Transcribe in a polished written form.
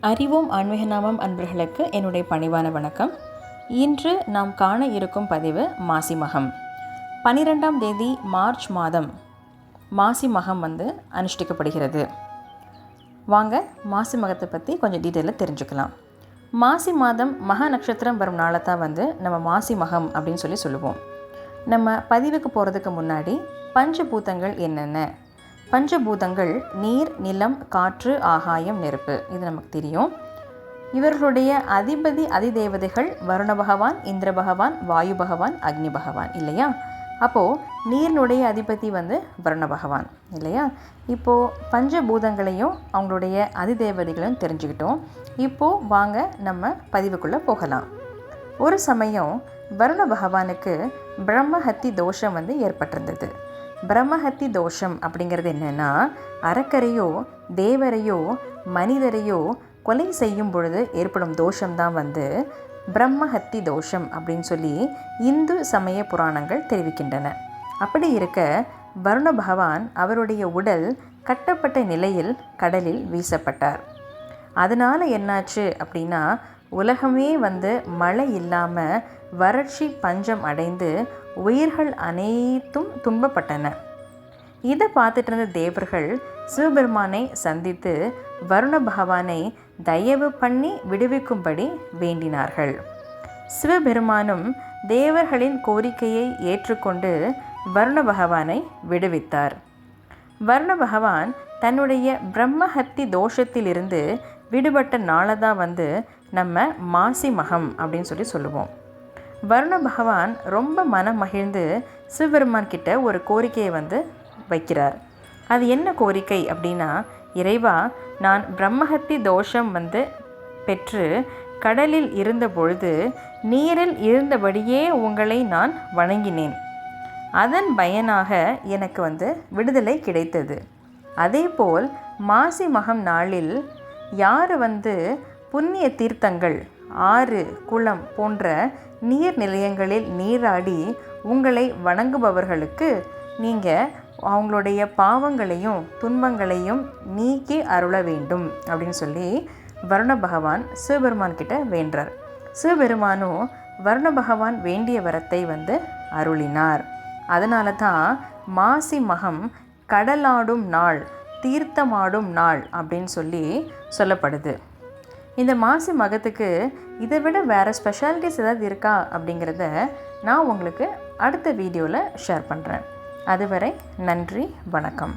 அறிவோம் ஆன்மீக நாமம் அன்பர்களுக்கு என்னுடைய பணிவான வணக்கம். இன்று நாம் காண இருக்கும் பதிவு மாசி மகம். 12ஆம் தேதி மார்ச் மாதம் மாசி மகம் அனுஷ்டிக்கப்படுகிறது. வாங்க மாசி மகத்தை பற்றி கொஞ்சம் டீட்டெயிலாக தெரிஞ்சுக்கலாம். மாசி மாதம் மக நட்சத்திரம் வரும் நாளை தான் நம்ம மாசி மகம் அப்படின்னு சொல்லுவோம். நம்ம பதிவுக்கு போகிறதுக்கு முன்னாடி பஞ்சபூதங்கள் என்னென்ன? பஞ்சபூதங்கள் நீர், நிலம், காற்று, ஆகாயம், நெருப்பு. இது நமக்கு தெரியும். இவர்களுடைய அதிதேவதைகள் வருண பகவான், இந்திர பகவான், வாயு பகவான், அக்னி பகவான் இல்லையா? அப்போது நீரினுடைய அதிபதி வருண பகவான் இல்லையா? இப்போது பஞ்சபூதங்களையும் அவங்களுடைய அதிதேவதைகளையும் தெரிஞ்சுக்கிட்டோம். இப்போது வாங்க நம்ம பதிவுக்குள்ளே போகலாம். ஒரு சமயம் வருண பகவானுக்கு பிரம்மஹத்தி தோஷம் ஏற்பட்டிருந்தது. பிரம்மஹத்தி தோஷம் அப்படிங்கிறது என்னென்னா, அரக்கரையோ தேவரையோ மனிதரையோ கொலை செய்யும் பொழுது ஏற்படும் தோஷம்தான் பிரம்மஹத்தி தோஷம் அப்படின்னு சொல்லி இந்து சமய புராணங்கள் தெரிவிக்கின்றன. அப்படி இருக்க வருண பகவான் அவருடைய உடல் கட்டப்பட்ட நிலையில் கடலில் வீசப்பட்டார். அதனால் என்னாச்சு அப்படின்னா, உலகமே மழை இல்லாமல் வறட்சி பஞ்சம் அடைந்து உயிர்கள் அனைத்தும் துன்பப்பட்டன. இதை பார்த்துட்டு இருந்த தேவர்கள் சிவபெருமானை சந்தித்து வருண பகவானை தயவு பண்ணி விடுவிக்கும்படி வேண்டினார்கள். சிவபெருமானும் தேவர்களின் கோரிக்கையை ஏற்றுக்கொண்டு வருண பகவானை விடுவித்தார். வருண பகவான் தன்னுடைய பிரம்மஹத்தி தோஷத்திலிருந்து விடுபட்ட நாளை தான் நம்ம மாசி மகம் அப்படின்னு சொல்லுவோம். வருண பகவான் ரொம்ப மனம் மகிழ்ந்து சிவபெருமான் கிட்ட ஒரு கோரிக்கையை வைக்கிறார். அது என்ன கோரிக்கை அப்படின்னா, இறைவா, நான் பிரம்மஹத்தி தோஷம் பெற்று கடலில் இருந்த பொழுது நீரில் இருந்தபடியே உங்களை நான் வணங்கினேன். அதன் பயனாக எனக்கு விடுதலை கிடைத்தது. அதேபோல் மாசி மகம் நாளில் யார் புண்ணிய தீர்த்தங்கள், ஆறு, குளம் போன்ற நீர் நிலையங்களில் நீராடி உங்களை வணங்குபவர்களுக்கு நீங்கள் அவங்களுடைய பாவங்களையும் துன்பங்களையும் நீக்கி அருள வேண்டும் அப்படின்னு சொல்லி வருண பகவான் சிவபெருமான் கிட்ட வேண்டார். சிவபெருமானும் வருண பகவான் வேண்டிய வரத்தை அருளினார். அதனால தான் மாசி மகம் கடலாடும் நாள், தீர்த்தமாடும் நாள் அப்படின்னு சொல்லப்படுது. இந்த மாசி மகத்துக்கு இதை விட வேறு ஸ்பெஷாலிட்டிஸ் ஏதாவது இருக்கா அப்படிங்கிறத நான் உங்களுக்கு அடுத்த வீடியோவில் ஷேர் பண்ணுறேன். அதுவரை நன்றி, வணக்கம்.